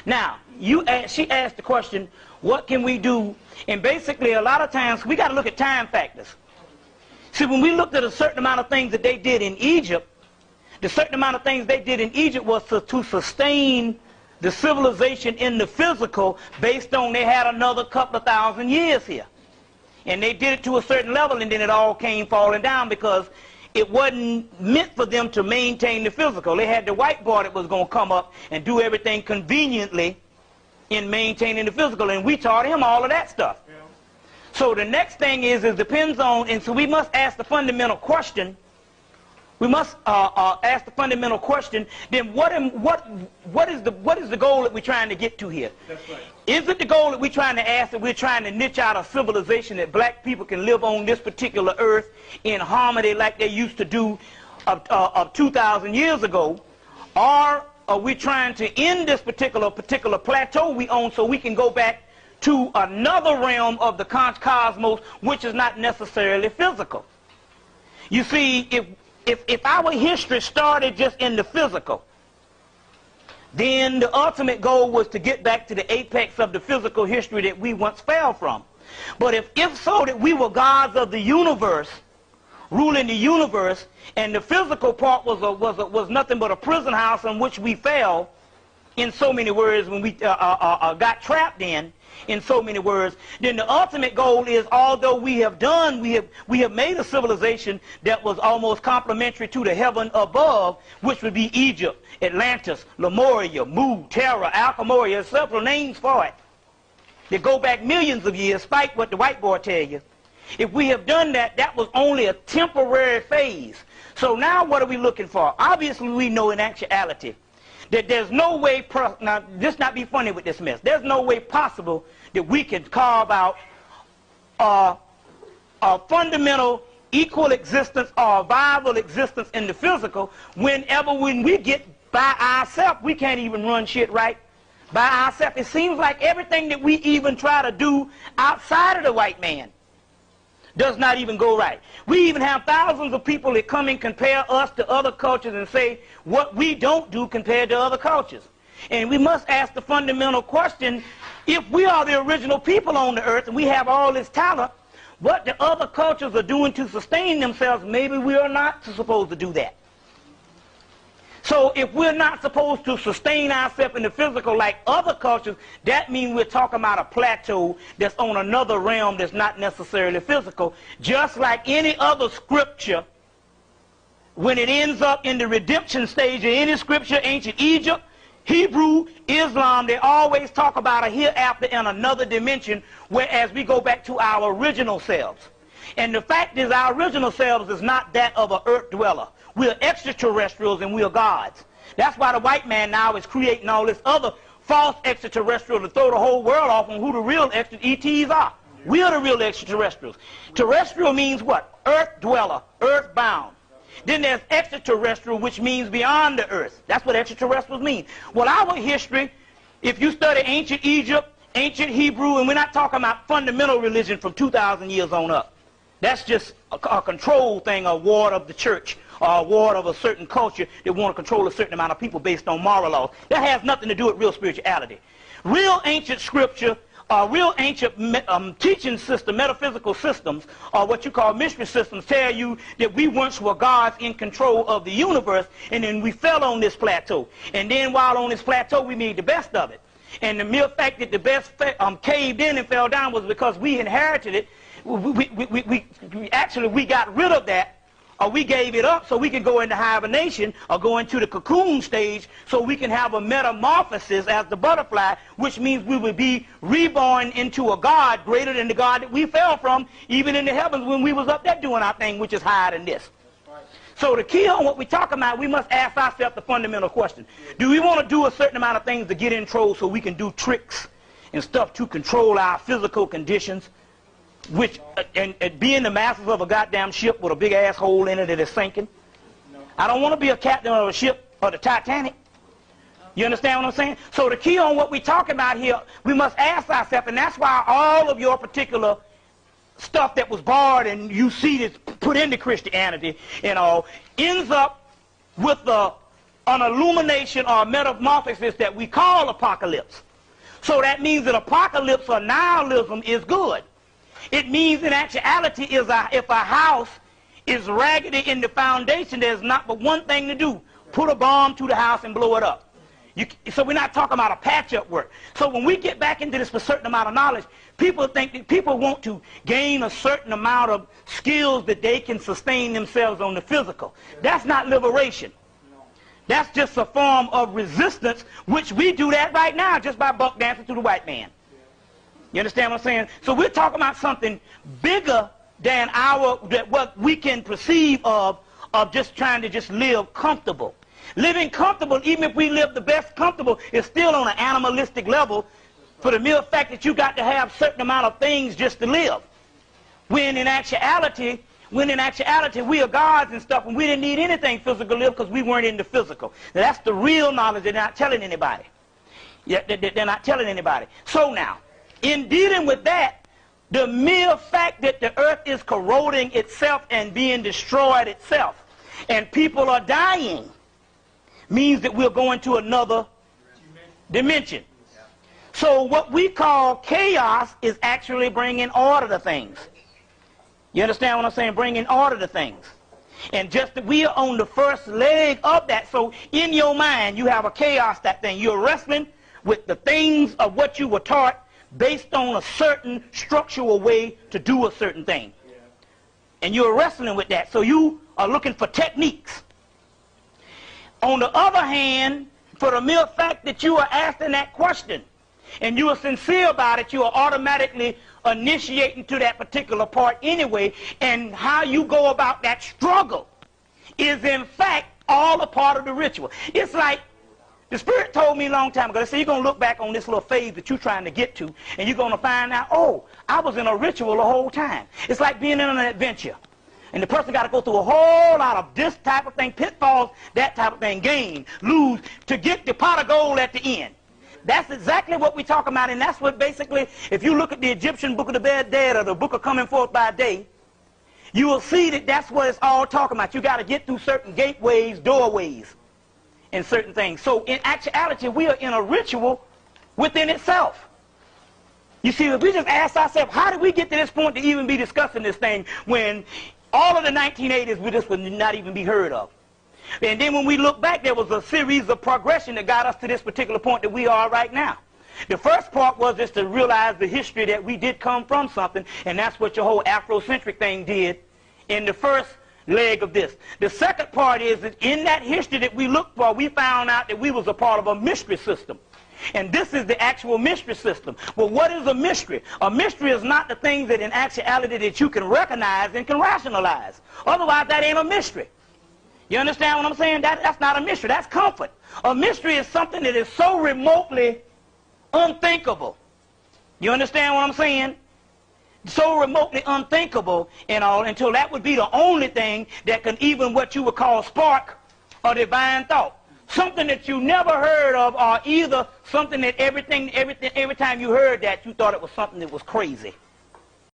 Now, she asked the question, what can we do? And basically, a lot of times, we got to look at time factors. See, when we looked at a certain amount of things that they did in Egypt, the certain amount of things they did in Egypt was to sustain the civilization in the physical based on they had another couple of thousand years here. And they did it to a certain level, and then it all came falling down because it wasn't meant for them to maintain the physical. They had the white boy that was going to come up and do everything conveniently in maintaining the physical, and we taught him all of that stuff. Yeah. So the next thing is it depends on, and so we must ask the fundamental question. We must ask the fundamental question, then what is the goal that we're trying to get to here? That's right. Is it the goal that we're trying to ask that we're trying to niche out a civilization that black people can live on this particular earth in harmony like they used to do of 2,000 years ago? Or are we trying to end this particular plateau we own so we can go back to another realm of the cosmos which is not necessarily physical? You see, if our history started just in the physical, then the ultimate goal was to get back to the apex of the physical history that we once fell from. But if so, that we were gods of the universe, ruling the universe, and the physical part was nothing but a prison house in which we fell, in so many words, when we got trapped in so many words, then the ultimate goal is, although we have made a civilization that was almost complementary to the heaven above, which would be Egypt, Atlantis, Lemuria, Mu, Terra, Alchemoria, several names for it. They go back millions of years, despite what the white boy tell you. If we have done that, that was only a temporary phase. So now what are we looking for? Obviously we know in actuality that there's no way, now just not be funny with this mess, there's no way possible that we can carve out a fundamental equal existence or a viable existence in the physical when we get by ourselves. We can't even run shit right by ourselves. It seems like everything that we even try to do outside of the white man does not even go right. We even have thousands of people that come and compare us to other cultures and say what we don't do compared to other cultures. And we must ask the fundamental question, if we are the original people on the earth and we have all this talent, what the other cultures are doing to sustain themselves, maybe we are not supposed to do that. So if we're not supposed to sustain ourselves in the physical like other cultures, that means we're talking about a plateau that's on another realm that's not necessarily physical. Just like any other scripture, when it ends up in the redemption stage of any scripture, ancient Egypt, Hebrew, Islam, they always talk about a hereafter in another dimension, whereas we go back to our original selves. And the fact is, our original selves is not that of an earth dweller. We're extraterrestrials and we're gods. That's why the white man now is creating all this other false extraterrestrial to throw the whole world off on who the real ETs are. We're the real extraterrestrials. Terrestrial means what? Earth dweller, earth bound. Then there's extraterrestrial, which means beyond the earth. That's what extraterrestrials mean. Well, our history, if you study ancient Egypt, ancient Hebrew, and we're not talking about fundamental religion from 2,000 years on up. That's just a control thing, a ward of the church, or a ward of a certain culture that want to control a certain amount of people based on moral laws. That has nothing to do with real spirituality. Real ancient scripture, real ancient teaching system, metaphysical systems, or what you call mystery systems, tell you that we once were gods in control of the universe, and then we fell on this plateau. And then while on this plateau, we made the best of it. And the mere fact that the best caved in and fell down was because we inherited it. We got rid of that, or we gave it up so we could go into hibernation or go into the cocoon stage so we can have a metamorphosis as the butterfly, which means we would be reborn into a God greater than the God that we fell from, even in the heavens when we was up there doing our thing, which is higher than this. So the key on what we're talking about, we must ask ourselves the fundamental question. Do we want to do a certain amount of things to get in control so we can do tricks and stuff to control our physical conditions? Which, and being the masters of a goddamn ship with a big ass hole in it that is sinking. No. I don't want to be a captain of a ship or the Titanic. You understand what I'm saying? So the key on what we're talking about here, we must ask ourselves, and that's why all of your particular stuff that was borrowed and you see this put into Christianity and all, ends up with the an illumination or a metamorphosis that we call apocalypse. So that means that apocalypse or nihilism is good. It means in actuality is if a house is raggedy in the foundation, there's not but one thing to do: put a bomb to the house and blow it up. So we're not talking about a patch-up work. So when we get back into this for a certain amount of knowledge, people think that people want to gain a certain amount of skills that they can sustain themselves on the physical. That's not liberation. That's just a form of resistance, which we do that right now just by buck dancing to the white man. You understand what I'm saying? So we're talking about something bigger than what we can perceive of just trying to just live comfortable. Living comfortable, even if we live the best comfortable, is still on an animalistic level for the mere fact that you got to have a certain amount of things just to live. When in actuality we are gods and stuff, and we didn't need anything physical to live because we weren't in the physical. Now, that's the real knowledge they're not telling anybody. They're not telling anybody. So now, in dealing with that, the mere fact that the earth is corroding itself and being destroyed itself, and people are dying, means that we're going to another dimension. So what we call chaos is actually bringing order to things. You understand what I'm saying? Bringing order to things. And just that we are on the first leg of that. So in your mind, you have a chaos, that thing. You're wrestling with the things of what you were taught based on a certain structural way to do a certain thing. And you're wrestling with that. So you are looking for techniques. On the other hand, for the mere fact that you are asking that question and you are sincere about it, you are automatically initiating to that particular part anyway, and how you go about that struggle is in fact all a part of the ritual. It's like the Spirit told me a long time ago, they said, you're going to look back on this little phase that you're trying to get to, and you're going to find out, oh, I was in a ritual the whole time. It's like being in an adventure. And the person got to go through a whole lot of this type of thing, pitfalls, that type of thing, gain, lose, to get the pot of gold at the end. That's exactly what we're talking about, and that's what basically, if you look at the Egyptian Book of the Dead or the Book of Coming Forth by Day, you will see that that's what it's all talking about. You got to get through certain gateways, doorways, and certain things. So in actuality, we are in a ritual within itself. You see, if we just ask ourselves, how did we get to this point to even be discussing this thing when all of the 1980s this would not even be heard of? And then when we look back, there was a series of progression that got us to this particular point that we are right now. The first part was just to realize the history that we did come from something, and that's what your whole Afrocentric thing did in the first leg of this. The second part is that in that history that we looked for, we found out that we was a part of a mystery system. And this is the actual mystery system. Well, what is a mystery? A mystery is not the things that in actuality that you can recognize and can rationalize. Otherwise, that ain't a mystery. You understand what I'm saying? That's not a mystery. That's comfort. A mystery is something that is so remotely unthinkable. You understand what I'm saying? So remotely unthinkable and all, until that would be the only thing that can even what you would call spark a divine thought. Something that you never heard of, or either something that every time you heard that, you thought it was something that was crazy.